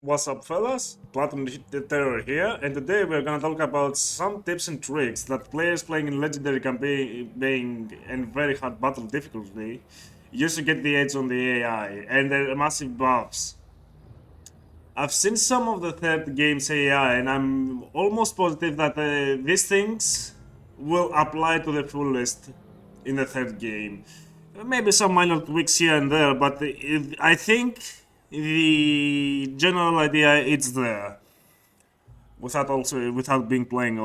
What's up, fellas? Platinum the Terror here, and today we're gonna talk about some tips and tricks that players playing in Legendary campaign and very hard battle difficulty use to get the edge on the AI and their massive buffs. I've seen some of the third game's AI, and I'm almost positive that these things will apply to the fullest in the third game. Maybe some minor tweaks here and there, but I think the general idea it's there. Without being playing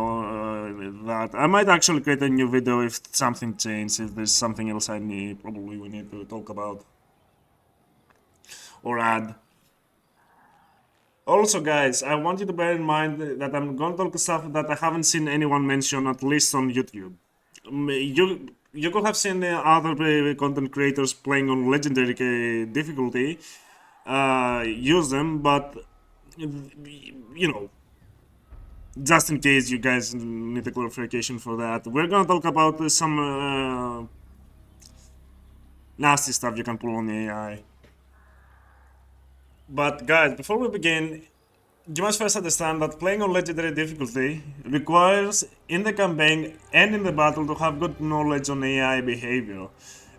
that, I might actually create a new video if something changes. If there's something else probably we need to talk about or add. Also, guys, I want you to bear in mind that I'm going to talk stuff that I haven't seen anyone mention, at least on YouTube. You could have seen other content creators playing on legendary difficulty use them, but you know, just in case you guys need a clarification for that, we're gonna talk about some nasty stuff you can pull on the AI. But guys, before we begin, you must first understand that playing on legendary difficulty requires, in the campaign and in the battle, to have good knowledge on AI behavior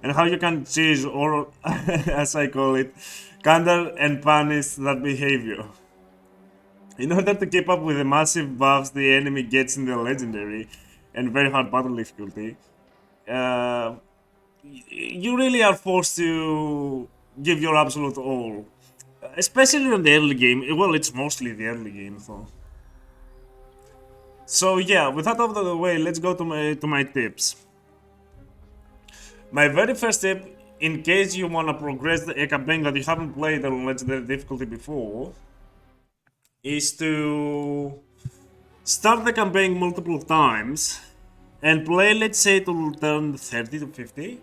and how you can cheese, or as I call it, counter and punish that behavior. In order to keep up with the massive buffs the enemy gets in the legendary and very hard battle difficulty, you really are forced to give your absolute all. Especially in the early game. Well, it's mostly the early game, though. So yeah, with that out of the way, let's go to my tips. My very first tip, in case you wanna progress a campaign that you haven't played on legendary difficulty before, is to start the campaign multiple times and play, let's say, to turn 30 to 50.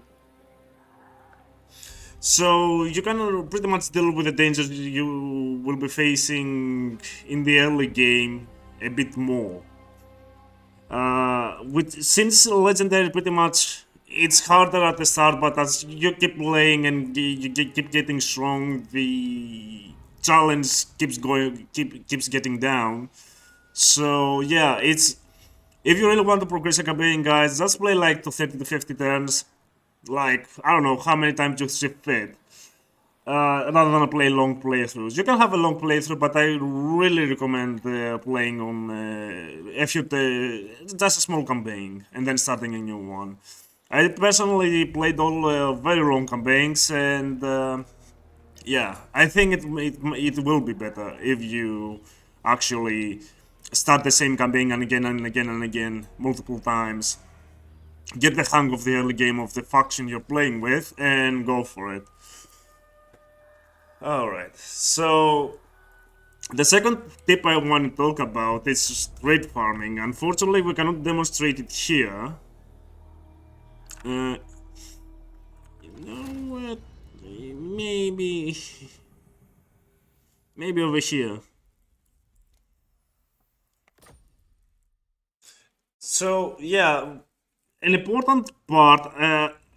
So you can pretty much deal with the dangers you will be facing in the early game a bit more. Since legendary pretty much it's harder at the start, but as you keep playing and you keep getting strong, the challenge keeps getting down. So yeah, it's if you really want to progress a campaign, guys, just play like to 30 to 50 turns. Like, I don't know how many times you see fit. Rather than play long playthroughs. You can have a long playthrough, but I really recommend playing on just a small campaign and then starting a new one. I personally played all very long campaigns, and yeah, I think it will be better if you actually start the same campaign and again and again and again multiple times. Get the hang of the early game of the faction you're playing with and go for it. Alright, so the second tip I want to talk about is trade farming. Unfortunately, we cannot demonstrate it here. You know what? Maybe over here. So yeah, an important part.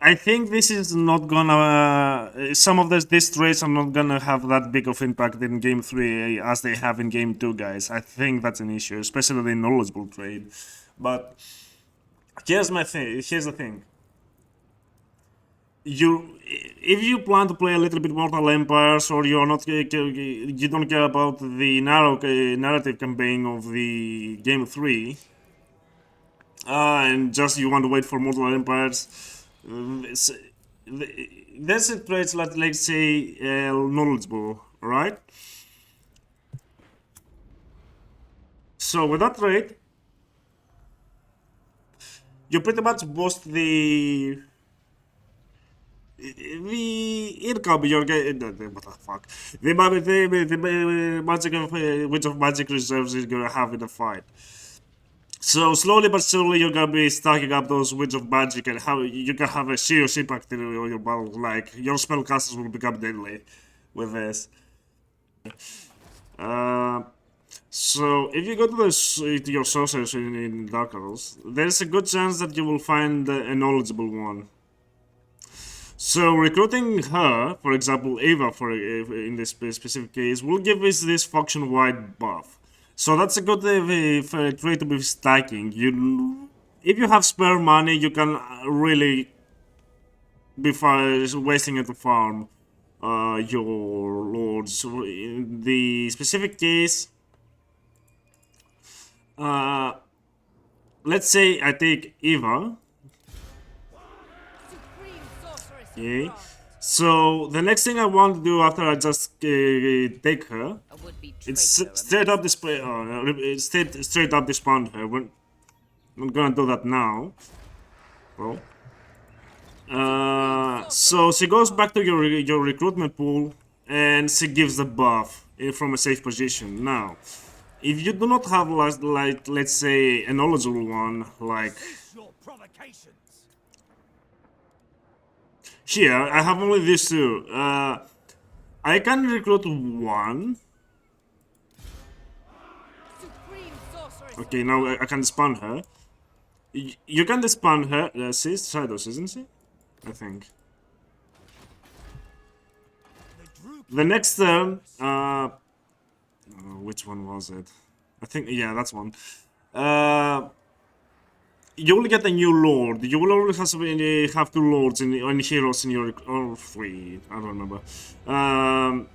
I think this is not gonna. Some of these trades are not gonna have that big of impact in Game 3 as they have in Game 2, guys. I think that's an issue, especially the knowledgeable trade. But here's my thing. Here's the thing. If you plan to play a little bit Mortal Empires, or you're not, you don't care about the narrative campaign of the Game 3, and just you want to wait for Mortal Empires. There's a trait like, let's say, knowledgeable, right? So with that trait, you pretty much boost the income you're getting. What the fuck? The magic of which of magic reserves you're gonna have in the fight. So slowly but surely you're gonna be stacking up those winds of magic, and how you can have a serious impact in your battle. Like your spellcasters will become deadly with this. Uh, so if you go to your sorcerers in Dark Souls, there's a good chance that you will find a knowledgeable one. So recruiting her, for example, Ava, in this specific case, will give us this faction-wide buff. So that's a good trait to be stacking. If you have spare money, you can really be wasting it to farm your lords. So in the specific case, uh, let's say I take Eva. Okay. So the next thing I want to do after I just take her, it's straight up display. Straight up disband her. I'm not gonna do that now, bro. So she goes back to your recruitment pool and she gives the buff from a safe position. Now, if you do not have like let's say a knowledgeable one like here, I have only these two. I can recruit one. Okay, now I can disband her. You can disband her. She's Shadows, isn't she? I think. The next turn, which one was it? I think, yeah, that's one. You will get a new lord. You will always have two lords and heroes in your, or three, I don't remember,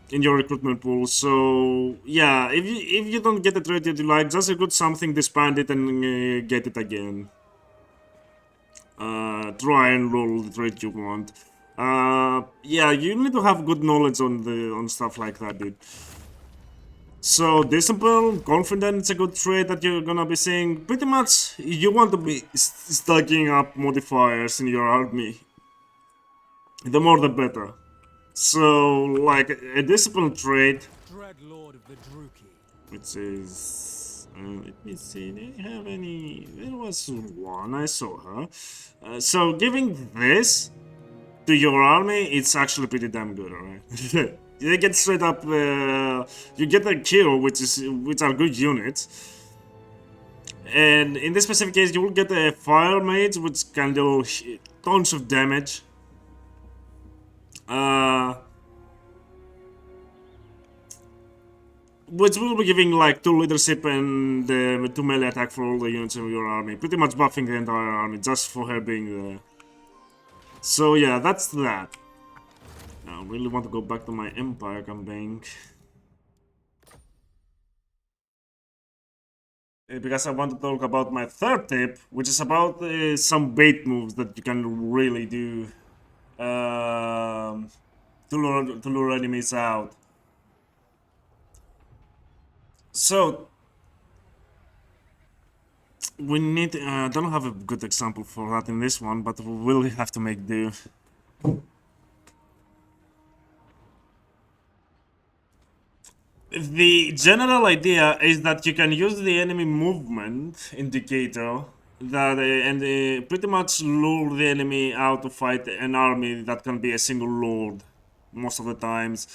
in your recruitment pool. So yeah, if you don't get the trait that you like, just recruit something, disband it, and get it again. Try and roll the trait you want. Yeah, you need to have good knowledge on stuff like that, dude. So discipline, confident, it's a good trait that you're gonna be seeing. Pretty much, you want to be stacking up modifiers in your army. The more the better. So, like a discipline trait, which is, let me see, do they have any? There was one, I saw her. So giving this to your army, it's actually pretty damn good, alright? You get straight up, you get a kill, which are good units. And in this specific case, you will get a fire mage, which can do tons of damage. Which will be giving like 2 leadership and 2 melee attack for all the units in your army. Pretty much buffing the entire army just for her being there. So yeah, that's that. I really want to go back to my Empire campaign. Because I want to talk about my third tip, which is about some bait moves that you can really do to lure enemies out. So we need. I don't have a good example for that in this one, but we will have to make do. The general idea is that you can use the enemy movement indicator that and pretty much lure the enemy out to fight an army that can be a single lord most of the times.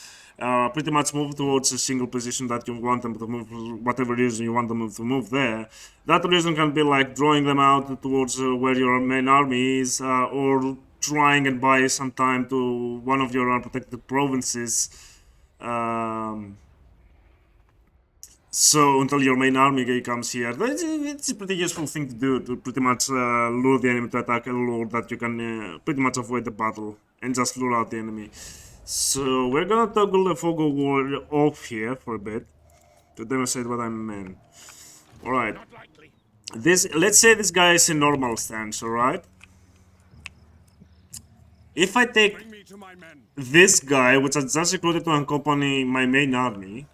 Pretty much move towards a single position that you want them to move, for whatever reason you want them to move there. That reason can be like drawing them out towards where your main army is, or trying and buy some time to one of your unprotected provinces. So until your main army comes here, it's a pretty useful thing to do to pretty much lure the enemy to attack a lord that you can pretty much avoid the battle and just lure out the enemy. So we're gonna toggle the fog of war off here for a bit to demonstrate what I meant. Alright. Let's say this guy is in normal stance, alright? If I take this guy, which I just recruited to accompany my main army,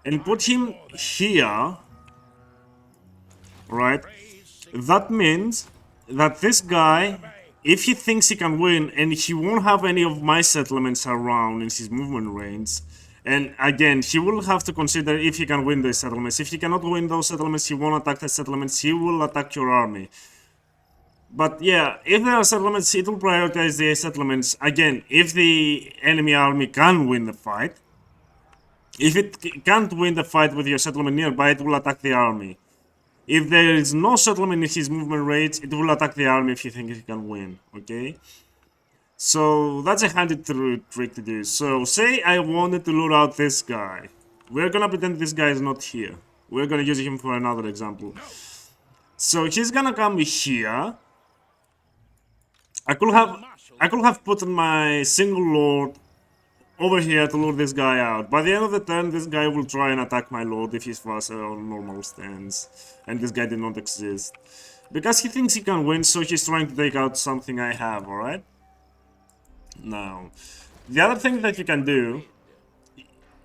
and put him here, right? That means that this guy, if he thinks he can win, and he won't have any of my settlements around in his movement range, and again, he will have to consider if he can win those settlements. If he cannot win those settlements, he won't attack the settlements, he will attack your army. But yeah, if there are settlements, it will prioritize the settlements. Again, if the enemy army can win the fight, if it can't win the fight with your settlement nearby, it will attack the army. If there is no settlement in his movement range, it will attack the army if you think he can win, okay? So that's a handy trick to do. So say I wanted to lure out this guy. We're gonna pretend this guy is not here. We're gonna use him for another example. So he's gonna come here. I could have put my single lord over here to lure this guy out. By the end of the turn, this guy will try and attack my lord if he's faster on normal stance. And this guy did not exist. Because he thinks he can win, so he's trying to take out something I have, alright? Now, the other thing that you can do,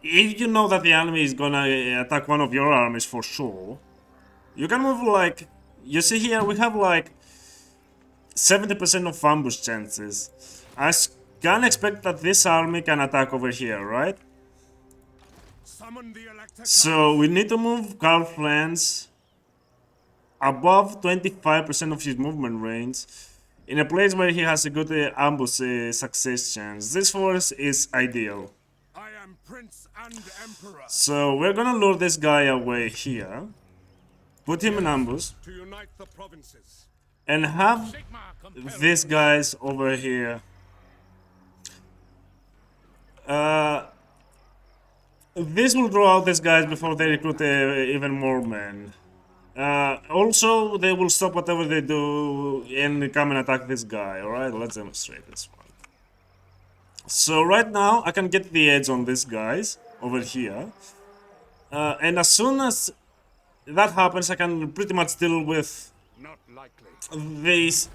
if you know that the enemy is gonna attack one of your armies for sure, you can move like, you see here we have like 70% of ambush chances. I can expect that this army can attack over here, right? So we need to move Karl Franz above 25% of his movement range in a place where he has a good ambush success chance. This force is ideal. I am Prince and Emperor. So we're gonna lure this guy away here, put him in ambush, To unite the provinces. and have these guys over here. This will draw out these guys before they recruit even more men. Also, they will stop whatever they do and come and attack this guy. Alright, let's demonstrate this one. So right now, I can get the edge on these guys over here. And as soon as that happens, I can pretty much deal with Not likely.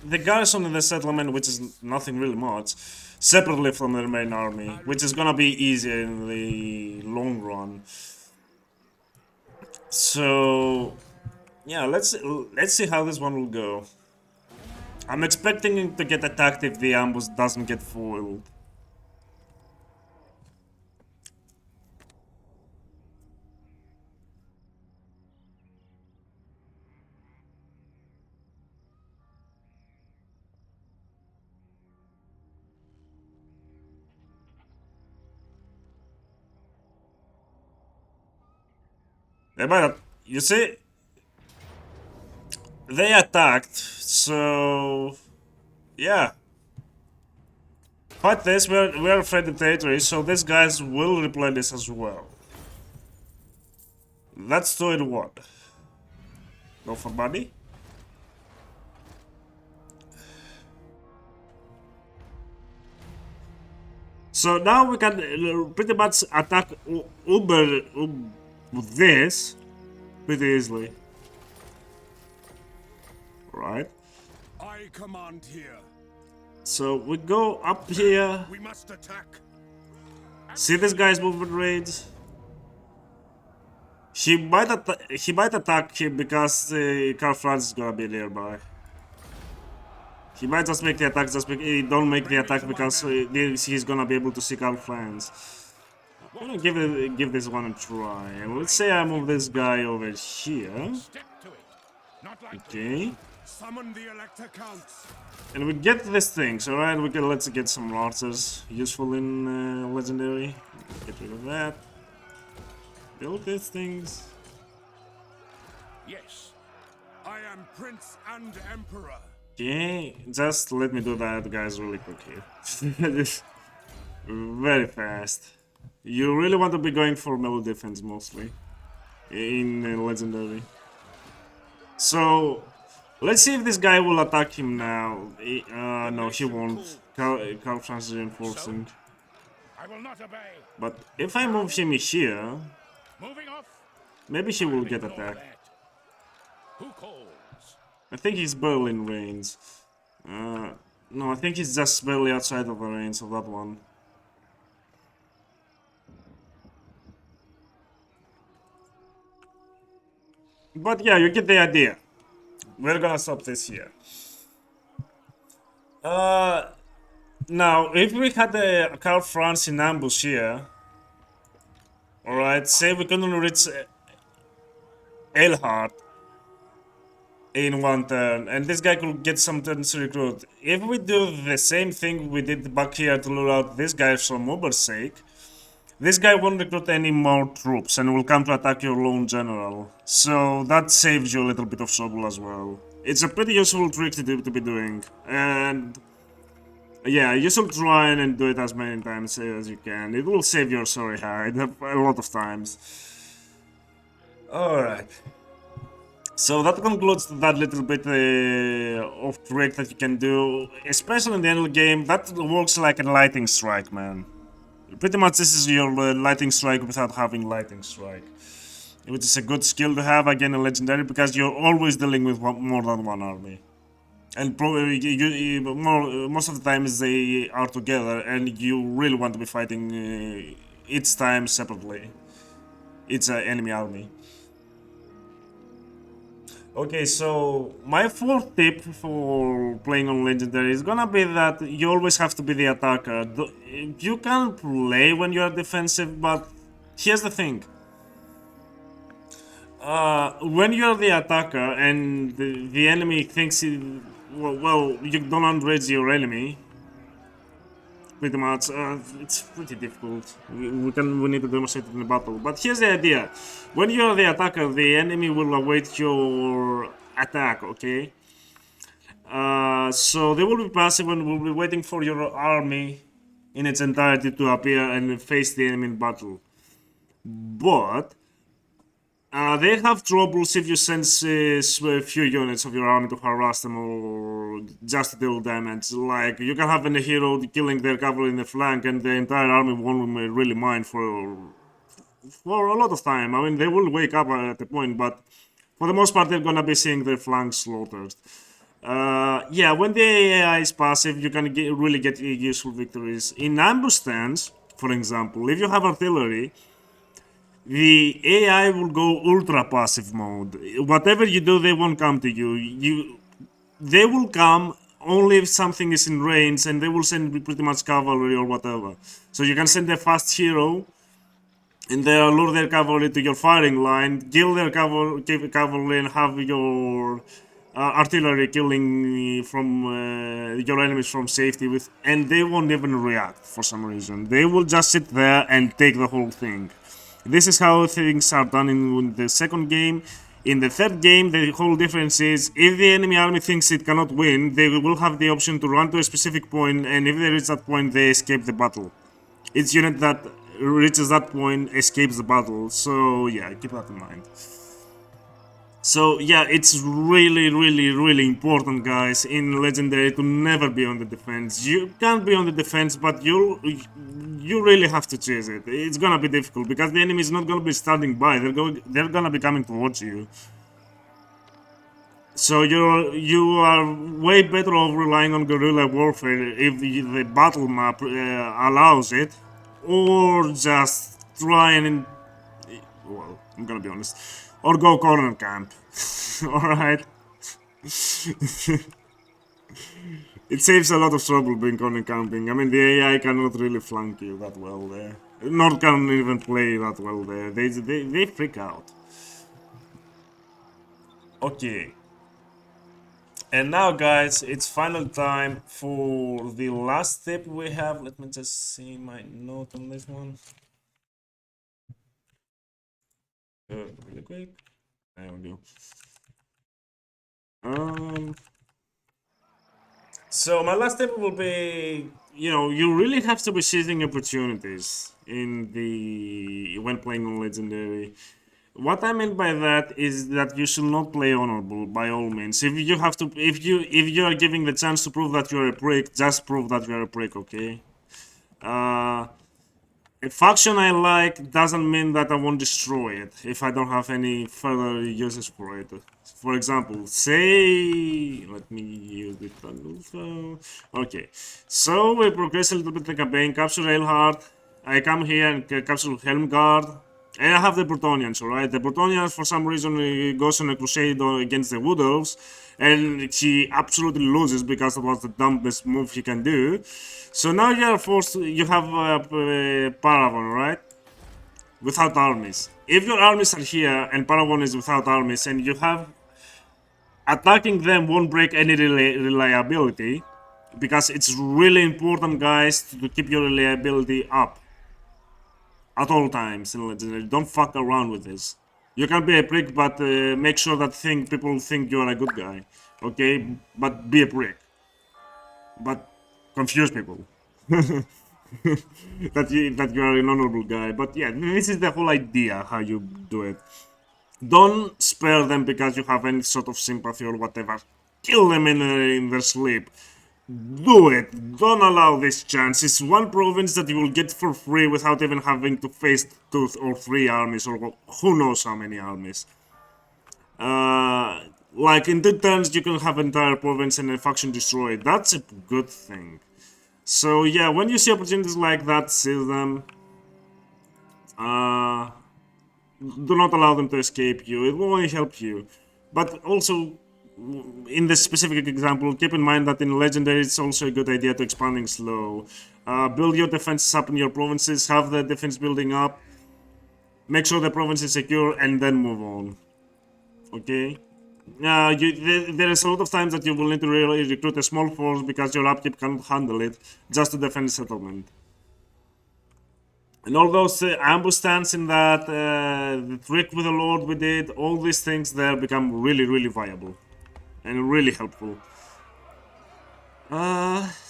the garrison in the settlement, which is nothing really much, separately from the main army, which is gonna be easier in the long run. So yeah, let's see how this one will go. I'm expecting him to get attacked if the ambush doesn't get foiled. But you see, they attacked, so yeah. Fight this, we're afraid of territory, so these guys will replay this as well. Let's do it what? Go for body? So now we can pretty much attack Uber with this pretty easily. Right? I command here. So we go up here. We must attack. See this guy's movement range? He might attack him because Karl Franz is gonna be nearby. He might just make the attack, don't make the attack because he's gonna be able to see Karl Franz. I'm gonna give this one a try. And let's say I move this guy over here. Okay. Summon the Elector Counts. And we get these things, alright? Let's get some archers useful in legendary. Get rid of that. Build these things. Yes. I am Prince and Emperor. Okay, just let me do that, guys, really quick here. Very fast. You really want to be going for melee defense mostly in legendary. So let's see if this guy will attack him now. No, he won't. Karl Franz is reinforcing. I will not obey. But if I move him here, Moving off. maybe he will get attacked. Who calls? I think he's barely in range. No, I think he's just barely outside of the range of that one. But yeah, you get the idea. We're gonna stop this here. Now, if we had a Karl Franz in ambush here, alright, say we couldn't reach Eilhart in one turn, and this guy could get some turns to recruit. If we do the same thing we did back here to lure out this guy from Uber's sake, this guy won't recruit any more troops and will come to attack your lone general. So that saves you a little bit of trouble as well. It's a pretty useful trick to be doing, and Yeah, you should try and do it as many times as you can. It will save your sorry hide a lot of times. Alright. So that concludes that little bit of trick that you can do, especially in the end of the game. That works like a lightning strike, man. Pretty much this is your lightning strike without having lightning strike, which is a good skill to have again in legendary because you're always dealing with more than one army, and most of the times they are together, and you really want to be fighting each time separately. It's an enemy army. Okay, so my fourth tip for playing on Legendary is gonna be that you always have to be the attacker. You can play when you are defensive, but here's the thing. When you're the attacker and the enemy thinks well, you don't enrage your enemy, pretty much. It's pretty difficult. We need to demonstrate it in the battle. But here's the idea: when you're the attacker, the enemy will await your attack. Okay. So they will be passive and will be waiting for your army in its entirety to appear and face the enemy in battle. But they have troubles if you send a few units of your army to harass them or just to deal damage. Like, you can have a hero killing their cavalry in the flank and the entire army won't really mind for a lot of time. I mean, they will wake up at a point, but for the most part, they're gonna be seeing their flanks slaughtered. Yeah, when the AI is passive, you can really get useful victories. In ambush stance, for example, if you have artillery, the AI will go ultra passive mode. Whatever you do, they won't come to you. They will come only if something is in range, and they will send pretty much cavalry or whatever. So you can send a fast hero, and they lure their cavalry to your firing line, kill their cavalry, and have your artillery killing from your enemies from safety with, and they won't even react for some reason. They will just sit there and take the whole thing. This is how things are done in the second game. In the third game, the whole difference is if the enemy army thinks it cannot win, they will have the option to run to a specific point, and if they reach that point, they escape the battle. Each unit that reaches that point escapes the battle. So yeah, keep that in mind. So yeah, it's really important, guys, in Legendary to never be on the defense. You can be on the defense, but you really have to chase it. It's gonna be difficult because the enemy is not gonna be standing by. They're gonna be coming towards you. So you are way better off relying on guerrilla warfare if the battle map allows it, or just try and, well, I'm gonna be honest, or go corner camp. Alright? It saves a lot of trouble being corner camping. I mean, the AI cannot really flank you that well there. Nor can even play that well there. They freak out. Okay. And now, guys, it's final time for the last tip we have. Let me just see my note on this one. Really quick. There we go. So my last tip will be, you really have to be seizing opportunities when playing on Legendary. What I mean by that is that you should not play honorable by all means. If you are giving the chance to prove that you're a prick, just prove that you're a prick, okay? A faction I like doesn't mean that I won't destroy it if I don't have any further uses for it. For example, say, let me use the toggle. Okay, so we progress a little bit the campaign, capture Eilhart. I come here and capture Helmgard. And I have the Bretonnians, alright? The Bretonnians, for some reason, goes on a crusade against the Wood Elves, and he absolutely loses because that was the dumbest move he can do. So now you have Paravon, right? Without armies. If your armies are here and Paravon is without armies, and you have attacking them won't break any reliability, because it's really important, guys, to keep your reliability up at all times in Legendary. Don't fuck around with this. You can be a prick, but make sure that people think you're a good guy. Okay? But be a prick. But confuse people. that you are an honorable guy. But yeah, this is the whole idea how you do it. Don't spare them because you have any sort of sympathy or whatever. Kill them in their sleep. Do it. Don't allow this chance. It's one province that you will get for free without even having to face 2 or 3 armies or who knows how many armies. Like in 2 turns you can have entire province and a faction destroyed. That's a good thing. So yeah, when you see opportunities like that, seize them. Do not allow them to escape you. It will only help you. But also, in this specific example, keep in mind that in Legendary it's also a good idea to expanding slow. Build your defenses up in your provinces, have the defense building up, make sure the province is secure, and then move on. Okay? There is a lot of times that you will need to really recruit a small force because your upkeep cannot handle it, just to defend the settlement. And all those ambush stands in that, the trick with the Lord we did, all these things there become really, really viable. And really helpful.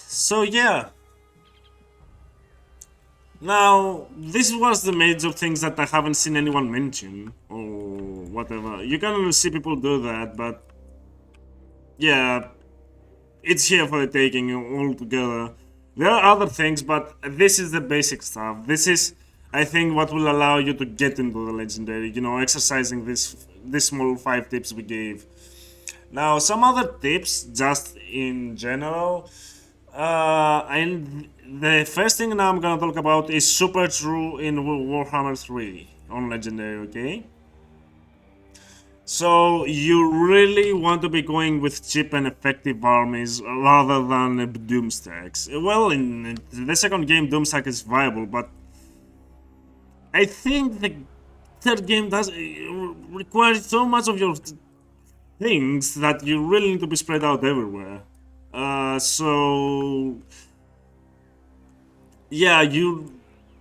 So yeah. Now, this was the major things that I haven't seen anyone mention, or whatever. You can see people do that, but yeah, it's here for the taking altogether. There are other things, but this is the basic stuff. This is, I think, what will allow you to get into the Legendary, you know, exercising this small 5 tips we gave. Now, some other tips, just in general, and the first thing now I'm gonna talk about is super true in Warhammer 3 on Legendary, okay? So, you really want to be going with cheap and effective armies rather than Doomstacks. Well, in the second game, Doomstack is viable, but I think the third game does require so much of your things that you really need to be spread out everywhere. So yeah, you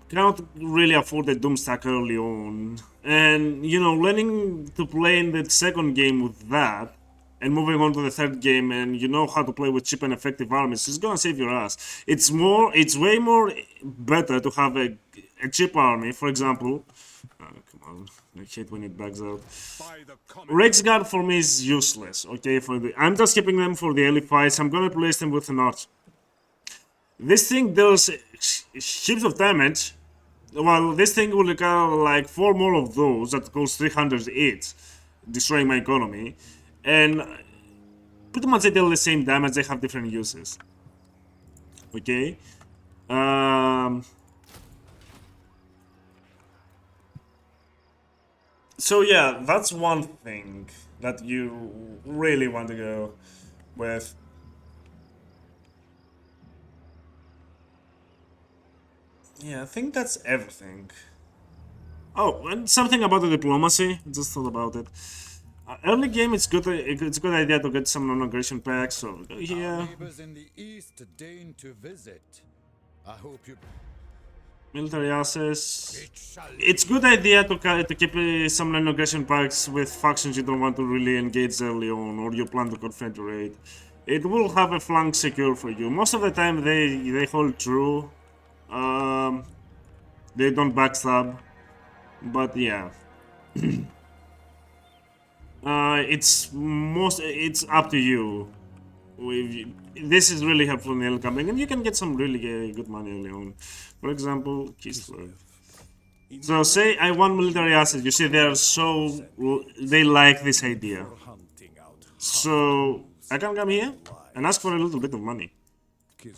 cannot really afford a Doomstack early on, and you know, learning to play in the second game with that and moving on to the third game, and you know how to play with cheap and effective armies, is gonna save your ass. It's way more better to have a cheap army, for example. Come on, I hate when it backs out. Rexguard for me is useless, okay? I'm just keeping them for the early fights. I'm gonna place them with an arch. This thing does heaps of damage. Well, this thing will require like 4 more of those that cost 300 each, destroying my economy. And pretty much they deal the same damage, they have different uses. Okay? So yeah, that's one thing that you really want to go with. Yeah, I think that's everything. Oh, and something about the diplomacy. Just thought about it. Early game, it's good. It's a good idea to get some non-aggression packs. So yeah. Our neighbors in the east deign to visit. I hope you. Military assets. It's good idea to keep some non-aggression packs with factions you don't want to really engage early on, or you plan to confederate. It will have a flank secure for you. Most of the time they hold true. They don't backstab, but yeah. It's up to you. This is really helpful in the early coming, and you can get some really good money early on. For example, Kislev. So say I want military assets. You see, they like this idea. So I can come here and ask for a little bit of money. Okay,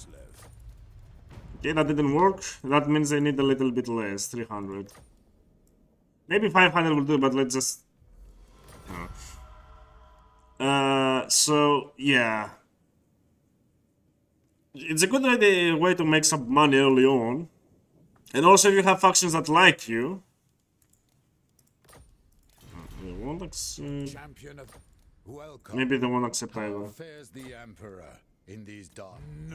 that didn't work. That means they need a little bit less, 300. Maybe 500 will do, but let's just... so, yeah. It's a good way to make some money early on. And also, if you have factions that like you... They won't accept... Maybe they won't accept either.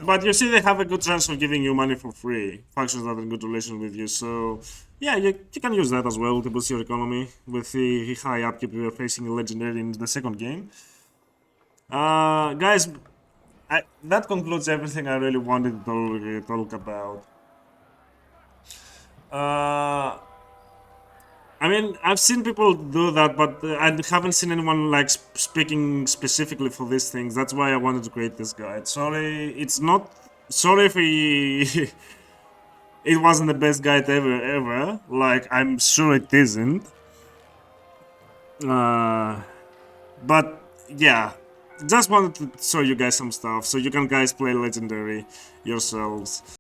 But you see, they have a good chance of giving you money for free. Factions that are in good relation with you, so... Yeah, you can use that as well to boost your economy with the high upkeep we are facing in Legendary in the second game. Guys, that concludes everything I really wanted to talk about. I mean, I've seen people do that, but I haven't seen anyone like speaking specifically for these things. That's why I wanted to create this guide. Sorry, it's not. Sorry if he. It wasn't the best guide ever. Like, I'm sure it isn't. But yeah, just wanted to show you guys some stuff so you can guys play Legendary yourselves.